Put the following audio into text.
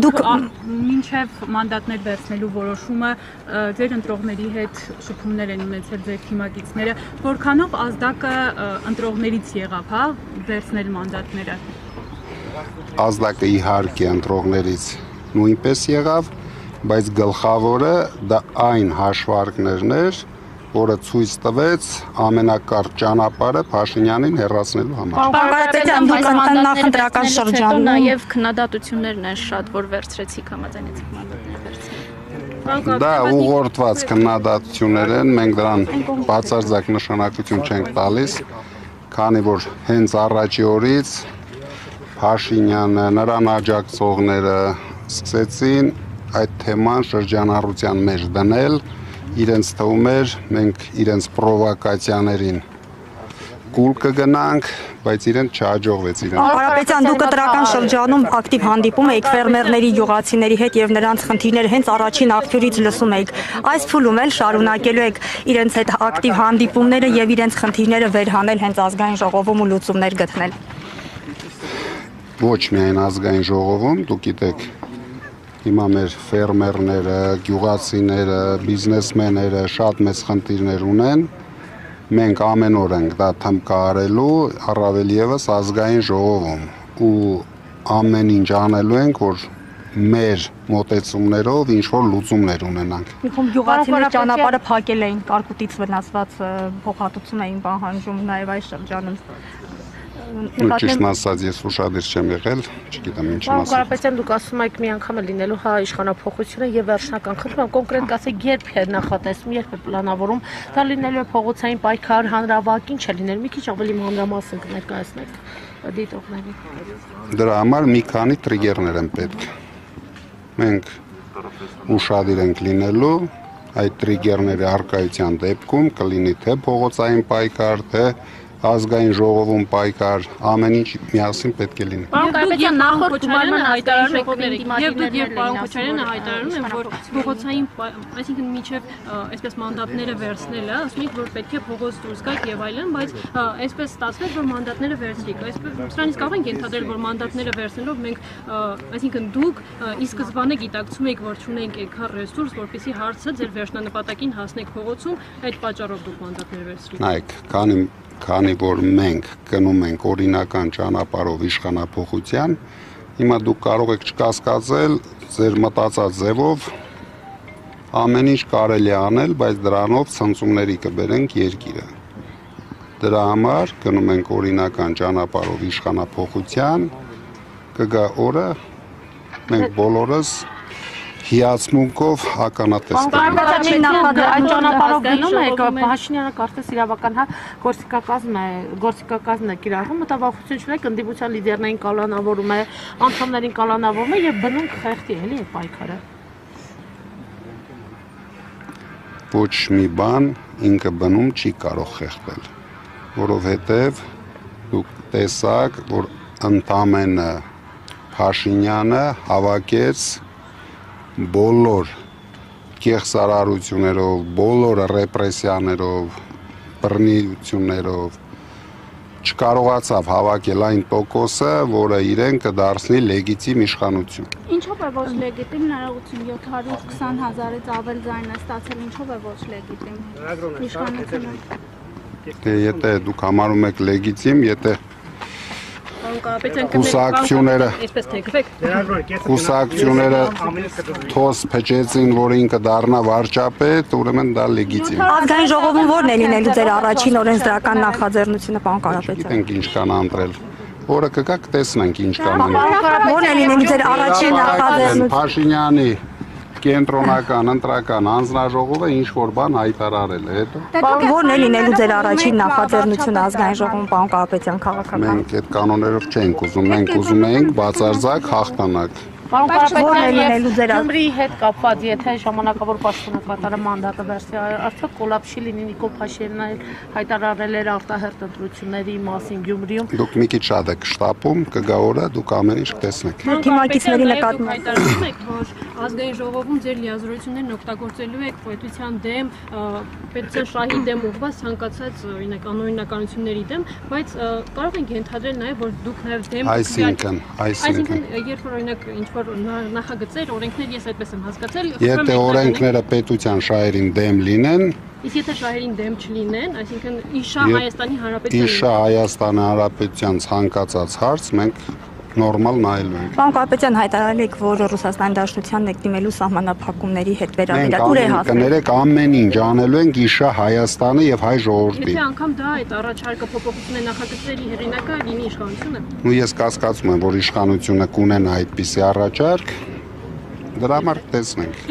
մինչև մանդատներ վերցնելու որոշումը ձեր ընտրողների հետ շփումներ են ունեցել ձեր թիմակիցները, որքանով ազդակը ընտրողներից եղավ, հա, վերցնել մանդատները։ Ազդակը իհարկե ընտրողներից նույնպես եղավ, բայց գլխավորը դա այն հաշվարկներն էր, որը ցույց տվեց ամենակարճ ճանապարհը Փաշինյանին հեռացնելու համար։ Պարապետյան, դուք նախընտրական շրջանում նաև քննադատություններն են շատ, որ վերցրեցիք համաձայնեցիք մանդատներ վերցնել։ Դա ուղղորդված քննադատություններ են, մենք դրան բացարձակ նշանակություն չենք տալիս, քանի որ հենց առաջի օրից Փաշինյանը, նրան աջակցողները սկսեցին այդ թեման շրջանառության մեջ դնել, իրենց թվում էր մենք իրենց պրովոկացիաներին կուլ կգնանք, բայց իրենց չհաջողվեց իրենց։ Պարապետյան, դուք ընտրական շրջանում ակտիվ հանդիպում եք ֆերմերների, գյուղացիների հետ եւ նրանց խնդիրները հենց առաջին աղբյուրից լսում եք։ Այս փուլում էլ շարունակելու եք իրենց հետ ակտիվ հանդիպումները եւ իրենց խնդիրները վերհանել հենց ազգային ժողովում ու լուծումներ գտնել։ Ոչ միայն ազգային ժողովում, դուք գիտեք, հիմա մեր ֆերմերները, գյուղացիները, բիզնեսմենները շատ մեծ խնդիրներ ունեն։ Մենք ամեն օր ենք դա թմկարելու, առավել եւս ազգային ժողովում ու ամեն ինչ անելու ենք, որ մեր մոտեցումներով ինչ որ լուծումներ ունենանք։ Իհում գյուղացիները ճանապարհը փակել էին, կարկուտից վնասված փոխհատուցում էին պահանջում նաեւ այս շրջանում։ Ճիշտն ասած, ես ուշադիր չեմ եղել, չգիտեմ ինչ մասը։ Պարապետյան, դուք ասում եք մի անգամ է լինելու հա իշխանափոխությունը եւ վերջնական խնդրում եմ կոնկրետ ասեք երբ է նախատեսում, երբ է պլանավորում, դա լինելու է փողոցային պայքար, հանրավակ, ինչ է լինելու, մի քիչ ավելի մանրամասն կներկայացնեք դիտողներին։ Դրա համար մի քանի տրիգերներ են պետք։ Մենք ուշադիր ենք լինելու, այդ տրիգերների առկայության դեպքում կլինի թե փողոցային պայքար, թե ազգային ժողովում պայքար, ամեն ինչ միասին պետք է լինի։ Պարապետյան, նախորդ գումարը հայտարարում եք, եւ պարոն Քոչարյանը հայտարարում են, որ փողոցային, այսինքն միջև այսպես մանդատները վերցնելը, ասում եք, որ պետք է փողոց դուրս գաք եւ այլն, բայց այսպես ստացվեց, որ մանդատները վերցրիք։ Այսպես սրանից կարող ենք ենթադրել, որ մանդատները վերցնելով մենք, այսինքն դուք ի սկզբանե գիտակցում եք, որ չունենք այդքան ռեսուրս, որպեսզի հարցը ձեր վերջնանպատակին հասնեք փողոցում, այդ պատճառով դուք մանդատները վերցրիք։ Նայեք, քանի որ մենք գնում ենք օրինական ճանապարհով իշխանափոխության, հիմա դուք կարող եք չկասկածել ձեր մտածած ձևով ամեն ինչ կարելի է անել, բայց դրանով ցնցումների կբերենք երկիրը։ Դրա համար գնում ենք օրինական ճանապարհով իշխանափոխության, կգա օրը մենք բոլորս հիացմունքով ականատես կլինենք։ Այդ ճանապարհով գնում եք, Փաշինյանը կարծես իրավական հա գործիքակազմն է կիրառվում, մտավախություն չունեք, ընդդիմության լիդերներին կալանավորում է, անդամներին կալանավորում է եւ բնում կխեղդի էլի է պայքարը։ Ոչ մի բան ինքը բնում չի կարող խեղդել, որովհետեւ դուք տեսաք, որ ընդամենը Փաշինյանը հավաքեց բոլոր կեղծարարություններով, բոլոր ռեպրեսիաներով, բռնություններով չկարողացավ հավաքել այն տոկոսը, որը իրեն կդարձնի լեգիտիմ իշխանություն։ Ինչով է ոչ լեգիտիմ ներողություն 720,000-ից ավել ձայն է ստացել, ինչով է ոչ լեգիտիմ իշխանությունը։ Եթե դուք համարում եք լեգիտիմ, եթե Կուսակցությունները թոս փչեցին, որ ինքը դառնա վարչապետ, ուրեմն դա լեգիտիմ։ Ազգային ժողովում ո՞րն է լինելու ձեր առաջին օրենսդրական նախաձեռնությունը, պարոն Կարապետյան։ Գիտենք ինչ կան ընտրել։ Որը կգա կտեսնենք ինչ կան ընտրել։ Ո՞րն է լինելու ձեր առաջին նախաձեռնությունը։ Փաշինյանի կենտրոնական ընտրական հանձնաժողովը ինչ որ բան հայտարարել է հետո։ Ո՞րն է լինելու ձեր առաջին նախաձեռնությունը ազգային ժողովում, պարոն Կարապետյան, քաղաքական։ Մենք այդ կանոններով չենք ուզում, մենք ուզում ենք բացարձակ հաղթանակ։ Պարոն Կարապետյան, Գյումրիի հետ կապված, եթե ժամանակավոր պաշտոնակատարը մանդատը վերցի, արդյոք կոլապս չի լինի Նիկոլ Փաշինյանն հայտարարել էր արտահերթ ընտրությունների մասին Գյումրիում։ Դուք մի քիչ շատ եք շտապում, կգա օրը, դուք ամեն ինչ կտեսնեք։ Թիմակիցների նկատմամբ հայտարարում եք, որ ազգային ժողովում ձեր լիազորություններն օգտագործելու եք պետության դեմ, պետության շահի դեմ ուղղված ցանկացած օրինակ անօրինականությունների դեմ, բայց կարող ենք ենթադրել նաև, որ դուք նաև դեմ Այսինքն, երբ որ օրինակ ինչ որ նախագծեր, օրենքներ, ես այդպես եմ հասկացել։ Եթե օրենքները պետության շահերին դեմ լինեն, իսկ եթե շահերին դեմ չլինեն, այսինքն իշա Հայաստանի Հանրապետության իշա Հայաստանի Հանրապետության ցանկացած հարց մենք նորմալ նայելու ենք։ Պարոն Կարապետյան, հայտարարել եք, որ Ռուսաստանի Դաշնությանն եք դիմելու սահմանափակումների հետ վերաբերյալ։ Ուր է հասել։ Կներեք, ամեն ինչ անելու ենք իշա Հայաստանի եւ հայ ժողովրդի։ Եթե անգամ դա այդ առաջարկը փոփոխությունների նախագծերի հեղինակը լինի իշխանությունը։ Ու ես կասկածում եմ, որ իշխանությունը կունենա այդպիսի առաջարկ, դրա համար տեսնենք։